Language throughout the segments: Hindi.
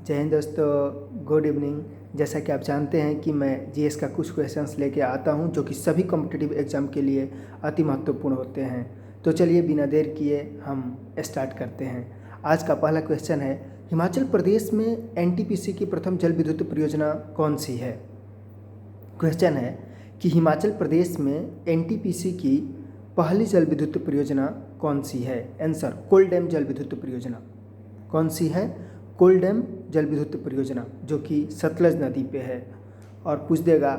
जय हिंद दोस्तों, गुड इवनिंग। जैसा कि आप जानते हैं कि मैं जीएस का कुछ क्वेश्चंस लेके आता हूं जो कि सभी कॉम्पिटिटिव एग्ज़ाम के लिए अति महत्वपूर्ण होते हैं। तो चलिए बिना देर किए हम स्टार्ट करते हैं। आज का पहला क्वेश्चन है, हिमाचल प्रदेश में एनटीपीसी की प्रथम जल विद्युत परियोजना कौन सी है। क्वेश्चन है कि हिमाचल प्रदेश में एनटीपीसी की पहली जल विद्युत परियोजना कौन सी है। आंसर, कोल डैम जल विद्युत परियोजना। कौन सी है? कोल डैम जल विद्युत परियोजना, जो कि सतलज नदी पे है। और पूछ देगा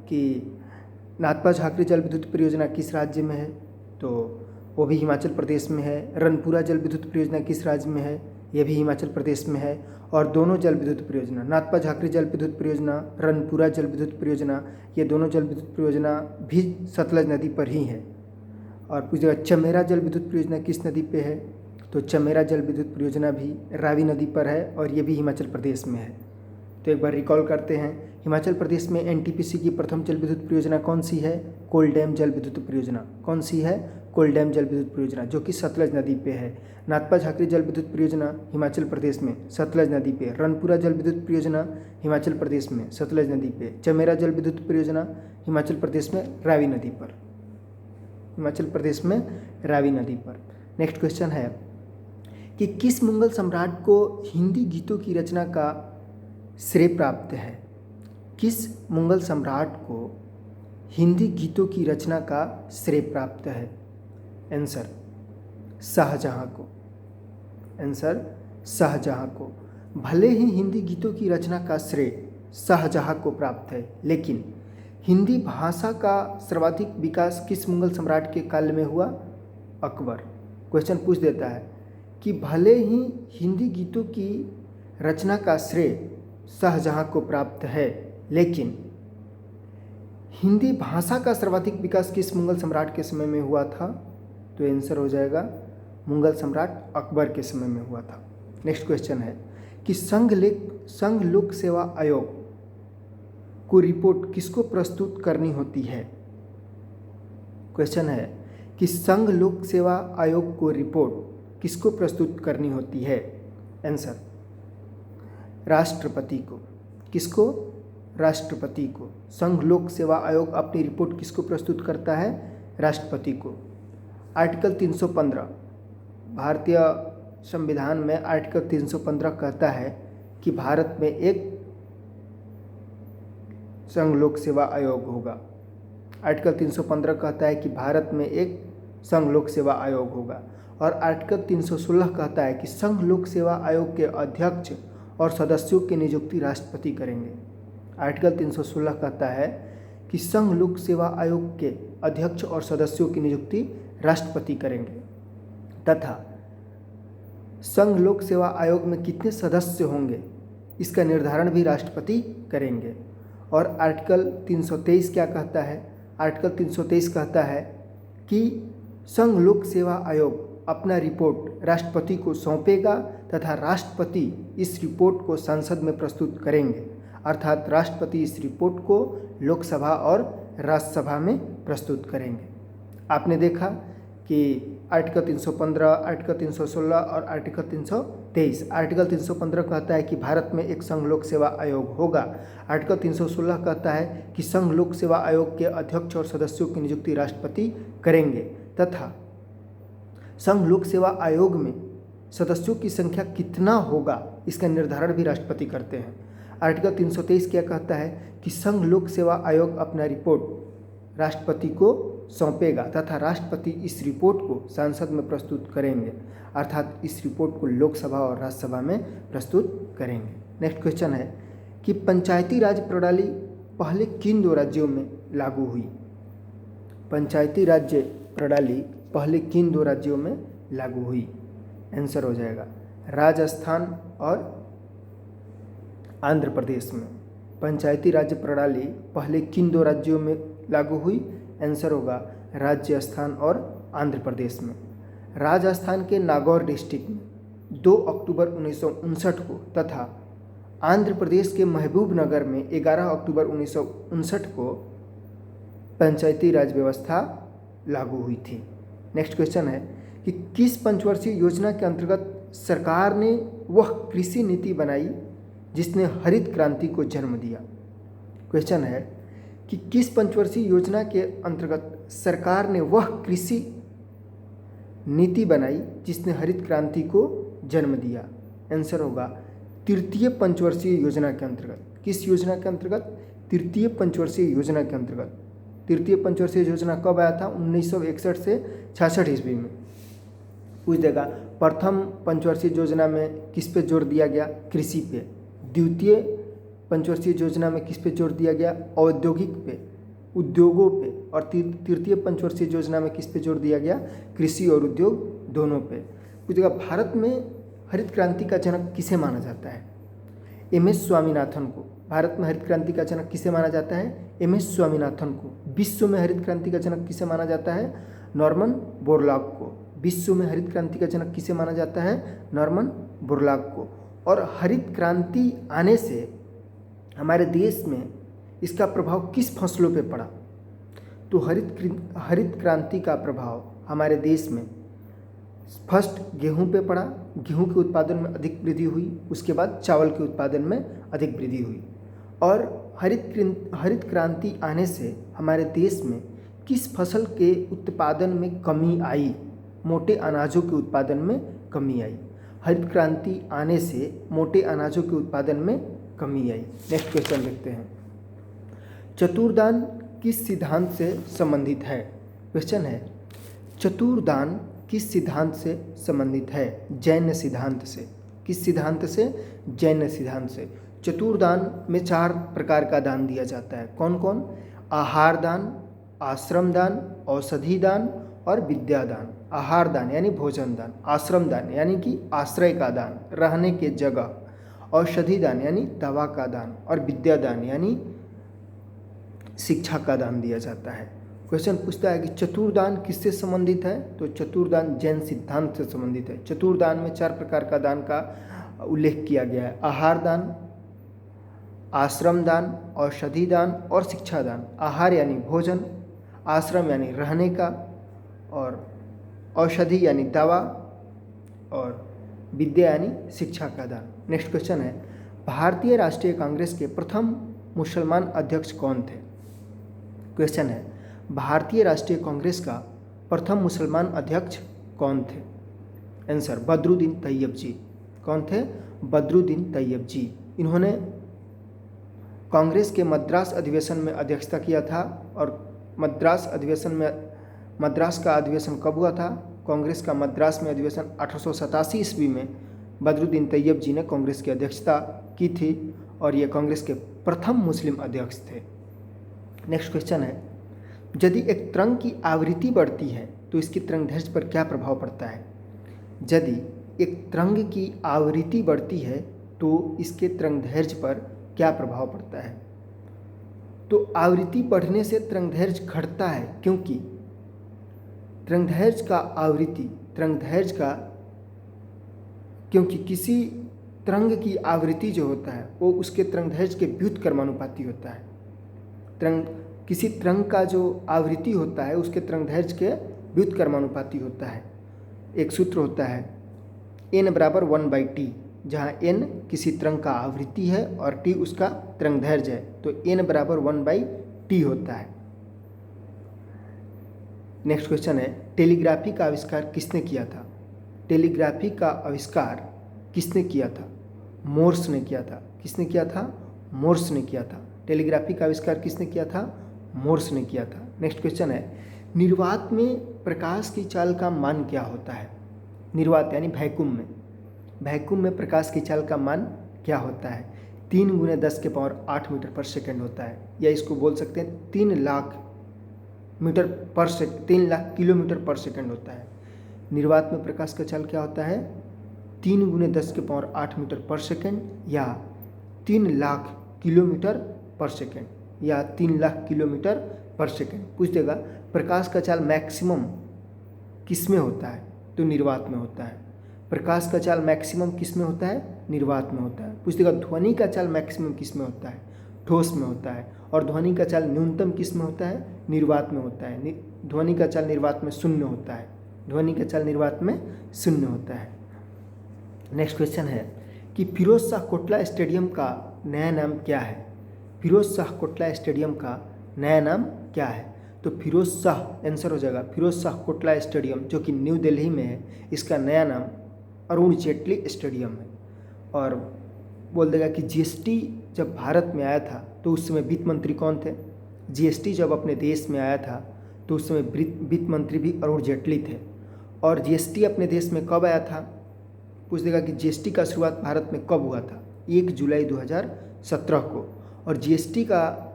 कि नाथपा झाकरी जल विद्युत परियोजना किस राज्य में है, तो वो भी हिमाचल प्रदेश में है। रनपुरा जल विद्युत परियोजना किस राज्य में है, ये भी हिमाचल प्रदेश में है। और दोनों जल विद्युत परियोजना, नाथपा झाकरी जल विद्युत परियोजना, रनपुरा जल विद्युत परियोजना, ये दोनों जल विद्युत परियोजना भी सतलज नदी पर ही है। और पूछ देगा चमेरा जल विद्युत परियोजना किस नदी पे है, तो चमेरा जल विद्युत परियोजना भी रावी नदी पर है और ये भी हिमाचल प्रदेश में है। तो एक बार रिकॉल करते हैं, हिमाचल प्रदेश में एनटीपीसी की प्रथम जल विद्युत परियोजना कौन सी है? कोल डैम जल विद्युत परियोजना। कौन सी है? कोल डैम जल विद्युत परियोजना, जो कि सतलज नदी पे है। नाथपा झाकरी जल विद्युत परियोजना हिमाचल प्रदेश में सतलज नदी पे। रनपुरा जल विद्युत परियोजना हिमाचल प्रदेश में सतलज नदी पे। चमेरा जल विद्युत परियोजना हिमाचल प्रदेश में रावी नदी पर। हिमाचल प्रदेश में रावी नदी पर। नेक्स्ट क्वेश्चन है कि किस मुगल सम्राट को हिंदी गीतों की रचना का श्रेय प्राप्त है। किस मुगल सम्राट को हिंदी गीतों की रचना का श्रेय प्राप्त है। आंसर, शाहजहां को। आंसर, शाहजहां को। भले ही हिंदी गीतों की रचना का श्रेय शाहजहां को प्राप्त है, लेकिन हिंदी भाषा का सर्वाधिक विकास किस मुगल सम्राट के काल में हुआ? अकबर। क्वेश्चन पूछ देता है कि भले ही हिंदी गीतों की रचना का श्रेय शाहजहां को प्राप्त है, लेकिन हिंदी भाषा का सर्वाधिक विकास किस मुगल सम्राट के समय में हुआ था, तो आंसर हो जाएगा मुगल सम्राट अकबर के समय में हुआ था। नेक्स्ट क्वेश्चन है कि संघ लोक सेवा आयोग को रिपोर्ट किसको प्रस्तुत करनी होती है। क्वेश्चन है कि संघ लोक सेवा आयोग को रिपोर्ट किसको प्रस्तुत करनी होती है। आंसर, राष्ट्रपति को। किसको? राष्ट्रपति को। संघ लोक सेवा आयोग अपनी रिपोर्ट किसको प्रस्तुत करता है? राष्ट्रपति को। आर्टिकल 315 भारतीय संविधान में आर्टिकल 315 कहता है कि भारत में एक संघ लोक सेवा आयोग होगा। आर्टिकल 315 कहता है कि भारत में एक संघ लोक सेवा आयोग होगा। और आर्टिकल 316 कहता है कि संघ लोक सेवा आयोग के अध्यक्ष और सदस्यों की नियुक्ति राष्ट्रपति करेंगे। आर्टिकल 316 कहता है कि संघ लोक सेवा आयोग के अध्यक्ष और सदस्यों की नियुक्ति राष्ट्रपति करेंगे, तथा संघ लोक सेवा आयोग में कितने सदस्य होंगे इसका निर्धारण भी राष्ट्रपति करेंगे। और आर्टिकल 323 क्या कहता है? आर्टिकल 323 कहता है कि संघ लोक सेवा आयोग अपना रिपोर्ट राष्ट्रपति को सौंपेगा तथा राष्ट्रपति इस रिपोर्ट को संसद में प्रस्तुत करेंगे। अर्थात राष्ट्रपति इस रिपोर्ट को लोकसभा और राज्यसभा में प्रस्तुत करेंगे। आपने देखा कि आर्टिकल 315, आर्टिकल 316 और आर्टिकल 323। आर्टिकल 315 कहता है कि भारत में एक संघ लोक सेवा आयोग होगा। आर्टिकल 316 कहता है कि संघ लोक सेवा आयोग के अध्यक्ष और सदस्यों की नियुक्ति राष्ट्रपति करेंगे, तथा संघ लोक सेवा आयोग में सदस्यों की संख्या कितना होगा इसका निर्धारण भी राष्ट्रपति करते हैं। आर्टिकल 323 क्या कहता है कि संघ लोक सेवा आयोग अपना रिपोर्ट राष्ट्रपति को सौंपेगा तथा राष्ट्रपति इस रिपोर्ट को संसद में प्रस्तुत करेंगे। अर्थात इस रिपोर्ट को लोकसभा और राज्यसभा में प्रस्तुत करेंगे। नेक्स्ट क्वेश्चन है कि पंचायती राज प्रणाली पहले किन दो राज्यों में लागू हुई। पंचायती राज्य प्रणाली पहले किन दो राज्यों में लागू हुई। आंसर हो जाएगा राजस्थान और आंध्र प्रदेश में। पंचायती राज्य प्रणाली पहले किन दो राज्यों में लागू हुई। आंसर होगा राजस्थान और आंध्र प्रदेश में। राजस्थान के नागौर डिस्ट्रिक्ट में 2 अक्टूबर 1959 को तथा आंध्र प्रदेश के महबूब नगर में 11 अक्टूबर 1959 को पंचायती राज व्यवस्था लागू हुई थी। नेक्स्ट क्वेश्चन है कि किस पंचवर्षीय योजना के अंतर्गत सरकार ने वह कृषि नीति बनाई जिसने हरित क्रांति को जन्म दिया। क्वेश्चन है कि किस पंचवर्षीय योजना के अंतर्गत सरकार ने वह कृषि नीति बनाई जिसने हरित क्रांति को जन्म दिया। आंसर होगा तृतीय पंचवर्षीय योजना के अंतर्गत। किस योजना के अंतर्गत? तृतीय पंचवर्षीय योजना के अंतर्गत। तृतीय पंचवर्षीय योजना कब आया था? 1961 से 66 ईस्वी में। पूछ देगा प्रथम पंचवर्षीय योजना में किस पे जोर दिया गया? कृषि पे। द्वितीय पंचवर्षीय योजना में किस पे जोर दिया गया? औद्योगिक पे, उद्योगों पे। और तृतीय पंचवर्षीय योजना में किस पे जोर दिया गया? कृषि और उद्योग दोनों पे। पूछेगा भारत में हरित क्रांति का जनक किसे माना जाता है? एम.एस. स्वामीनाथन को। भारत में हरित क्रांति का जनक किसे माना जाता है? एम.एस. स्वामीनाथन को। विश्व में हरित क्रांति का जनक किसे माना जाता है? नॉर्मन बोरलॉग को। विश्व में हरित क्रांति का जनक किसे माना जाता है? नॉर्मन बोरलॉग को। और हरित क्रांति आने से हमारे देश में इसका प्रभाव किस फसलों पे पड़ा? तो हरित क्रांति का प्रभाव हमारे देश में फर्स्ट गेहूं पे पड़ा। गेहूं के उत्पादन में अधिक वृद्धि हुई, उसके बाद चावल के उत्पादन में अधिक वृद्धि हुई। और हरित क्रांति आने से हमारे देश में किस फसल के उत्पादन में कमी आई? मोटे अनाजों के उत्पादन में कमी आई। हरित क्रांति आने से मोटे अनाजों के उत्पादन में कमी आई। नेक्स्ट क्वेश्चन देखते हैं। चतुर्दान किस सिद्धांत से संबंधित है? क्वेश्चन है चतुर्दान किस सिद्धांत से संबंधित है? जैन सिद्धांत से। किस सिद्धांत से? जैन सिद्धांत से। चतुर्दान में 4 प्रकार का दान दिया जाता है। कौन कौन? आहार दान, आश्रम दान, औषधि दान और विद्या दान। आहार दान यानी भोजन दान, आश्रम दान यानी कि आश्रय का दान, रहने के जगह, औषधि दान यानी दवा का दान और विद्या दान यानी शिक्षा का दान दिया जाता है। क्वेश्चन पूछता है कि चतुर्दान किससे संबंधित है? तो चतुर्दान जैन सिद्धांत से संबंधित है। चतुर्दान में 4 प्रकार का दान का उल्लेख किया गया है। आहार दान, आश्रम दान, औषधि दान और शिक्षा दान। आहार यानी भोजन, आश्रम यानी रहने का और औषधि यानी दवा और विद्या यानी शिक्षा का दान। नेक्स्ट क्वेश्चन है भारतीय राष्ट्रीय कांग्रेस के प्रथम मुसलमान अध्यक्ष कौन थे? क्वेश्चन है भारतीय राष्ट्रीय कांग्रेस का प्रथम मुसलमान अध्यक्ष कौन थे? आंसर बदरुद्दीन तैयब जी। कौन थे? बदरुद्दीन तैयब जी। इन्होंने कांग्रेस के मद्रास अधिवेशन में अध्यक्षता किया था। और मद्रास का अधिवेशन कब हुआ था? कांग्रेस का मद्रास में अधिवेशन 1887 ईस्वी में बदरुद्दीन तैयब जी ने कांग्रेस की अध्यक्षता की थी और ये कांग्रेस के प्रथम मुस्लिम अध्यक्ष थे। नेक्स्ट क्वेश्चन है यदि एक तरंग की आवृत्ति बढ़ती है तो इसकी तरंगदैर्घ्य पर क्या प्रभाव पड़ता है? यदि एक तरंग की आवृत्ति बढ़ती है तो इसके तरंगदैर्घ्य पर क्या प्रभाव पड़ता है? तो आवृत्ति बढ़ने से तरंगदैर्घ्य घटता है, क्योंकि क्योंकि किसी तरंग की आवृत्ति जो होता है वो उसके तरंगदैर्घ्य के व्युत्क्रमानुपाती होता है। किसी तरंग का जो आवृत्ति होता है उसके तरंगदैर्घ्य के व्युत्क्रमानुपाती होता है। एक सूत्र होता है n बराबर 1/t, जहाँ n किसी तरंग का आवृत्ति है और t उसका तरंगदैर्घ्य है, तो n बराबर 1/t होता है। नेक्स्ट क्वेश्चन है टेलीग्राफी का आविष्कार किसने किया था? टेलीग्राफी का आविष्कार किसने किया था? मोर्स ने किया था। किसने किया था? मोर्स ने किया था। टेलीग्राफी का आविष्कार किसने किया था? मोर्स ने किया था। नेक्स्ट क्वेश्चन है निर्वात में प्रकाश की चाल का मान क्या होता है? निर्वात यानी वैक्यूम में प्रकाश की चाल का मान क्या होता है? 3 × 10⁸ मीटर पर सेकेंड होता है, या इसको बोल सकते हैं 3 लाख किलोमीटर पर सेकेंड होता है। निर्वात में प्रकाश का चाल क्या होता है? 3 × 10⁸ मीटर पर सेकेंड या 3 लाख किलोमीटर पर सेकेंड या 3 लाख किलोमीटर पर सेकेंड। पूछ देगा प्रकाश का चाल मैक्सिमम किस में होता है? तो निर्वात में होता है। प्रकाश का चाल मैक्सिमम किस में होता है? निर्वात में होता है। पूछ देगा ध्वनि का चाल मैक्सिमम किस में होता है? ठोस में होता है। और ध्वनि का चाल न्यूनतम किस में होता है? निर्वात में होता है। ध्वनि का चाल निर्वात में 0 होता है। ध्वनि का चाल निर्वात में 0 होता है। नेक्स्ट क्वेश्चन है कि फिरोज शाह कोटला स्टेडियम का नया नाम क्या है। फिरोज शाह कोटला स्टेडियम का नया नाम क्या है। तो फिरोज शाह आंसर हो जाएगा फिरोज शाह कोटला स्टेडियम, जो कि न्यू दिल्ली में है, इसका नया नाम अरुण जेटली स्टेडियम है। और बोल देगा कि जीएसटी जब भारत में आया था तो उस समय वित्त मंत्री कौन थे। जीएसटी जब अपने देश में आया था तो उस समय वित्त मंत्री भी अरुण जेटली थे। और जीएसटी अपने देश में कब आया था, पूछ देगा कि जीएसटी का शुरुआत भारत में कब हुआ था। 1 जुलाई 2017 को। और जीएसटी का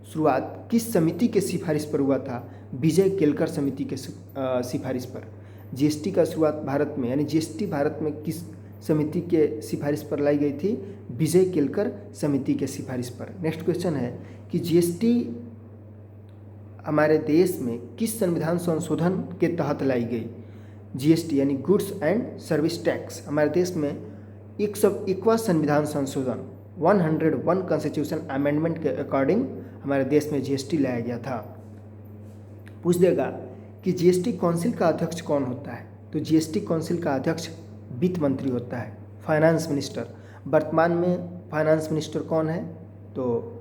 शुरुआत किस समिति के सिफारिश पर हुआ था। विजय केलकर समिति के सिफारिश पर। जीएसटी का शुरुआत भारत में, यानी जीएसटी भारत में किस समिति के सिफारिश पर लाई गई थी। विजय केलकर समिति के सिफारिश पर। नेक्स्ट क्वेश्चन है कि जीएसटी हमारे देश में किस संविधान संशोधन के तहत लाई गई। जीएसटी यानी गुड्स एंड सर्विस टैक्स हमारे देश में 101वां संविधान संशोधन 101 कॉन्स्टिट्यूशन अमेंडमेंट के अकॉर्डिंग हमारे देश में जीएसटी लाया गया था। पूछ देगा कि जीएसटी काउंसिल का अध्यक्ष कौन होता है। तो जीएसटी काउंसिल का अध्यक्ष वित्त मंत्री होता है, फाइनेंस मिनिस्टर। वर्तमान में फाइनेंस मिनिस्टर कौन है। तो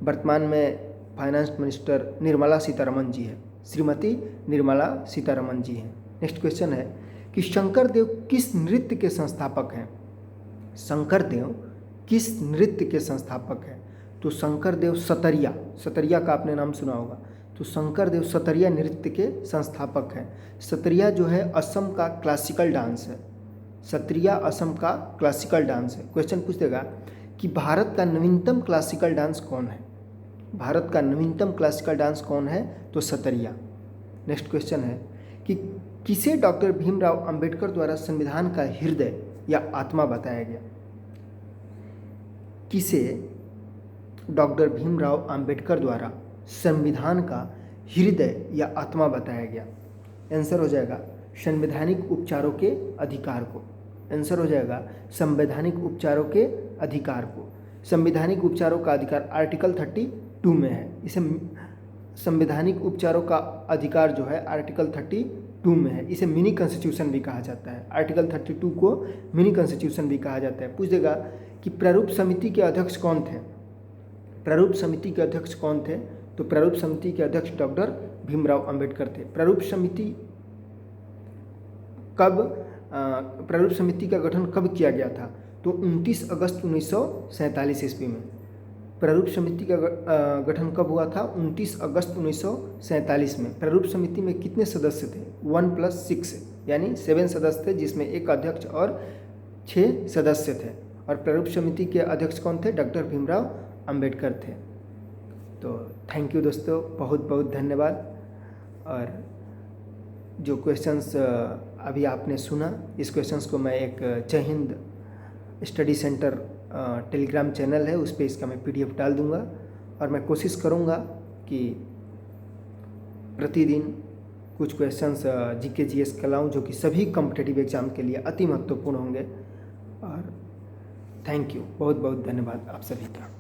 वर्तमान में फाइनेंस मिनिस्टर निर्मला सीतारमण जी है, श्रीमती निर्मला सीतारमण जी हैं। नेक्स्ट क्वेश्चन है कि शंकरदेव किस नृत्य के संस्थापक हैं। शंकरदेव किस नृत्य के संस्थापक हैं। तो शंकरदेव सतरिया, सतरिया का आपने नाम सुना होगा। तो शंकरदेव सतरिया नृत्य के संस्थापक हैं। सतरिया जो है असम का क्लासिकल डांस है। सतरिया असम का क्लासिकल डांस है। क्वेश्चन पूछ देगा कि भारत का नवीनतम क्लासिकल डांस कौन है। भारत का नवीनतम क्लासिकल डांस कौन है। तो सतरिया। नेक्स्ट क्वेश्चन है कि किसे डॉक्टर भीमराव अंबेडकर द्वारा संविधान का हृदय या आत्मा बताया गया। किसे डॉक्टर भीमराव अंबेडकर द्वारा संविधान का हृदय या आत्मा बताया गया। आंसर हो जाएगा संवैधानिक उपचारों के अधिकार को। आंसर हो जाएगा संवैधानिक उपचारों के अधिकार को। संवैधानिक उपचारों का अधिकार आर्टिकल 32 में है। इसे संवैधानिक उपचारों का अधिकार जो है आर्टिकल 32 में है। इसे मिनी कॉन्स्टिट्यूशन भी कहा जाता है। आर्टिकल 32 को मिनी कॉन्स्टिट्यूशन भी कहा जाता है। पूछ देगा कि प्रारूप समिति के अध्यक्ष कौन थे। प्रारूप समिति के अध्यक्ष कौन थे। तो प्रारूप समिति के अध्यक्ष डॉक्टर भीमराव अंबेडकर थे। प्रारूप समिति का गठन कब किया गया था। तो 29 अगस्त 1947 ईस्वी में। प्रारूप समिति का गठन कब हुआ था। 29 अगस्त 1947 में। प्रारूप समिति में कितने सदस्य थे। 1+6 यानी 7 सदस्य थे, जिसमें एक अध्यक्ष और 6 सदस्य थे। और प्रारूप समिति के अध्यक्ष कौन थे। डॉक्टर भीमराव अंबेडकर थे। तो थैंक यू दोस्तों, बहुत बहुत धन्यवाद। और जो क्वेश्चंस अभी आपने सुना, इस क्वेश्चंस को मैं एक जय Hind study centre Telegram channel है, उस पर इसका मैं PDF डाल दूंगा। और मैं कोशिश करूंगा कि प्रतिदिन कुछ क्वेश्चंस GK GS का लाऊं, जो कि सभी कॉम्पिटिटिव एग्जाम के लिए अति महत्वपूर्ण होंगे। और थैंक यू, बहुत बहुत धन्यवाद आप सभी का।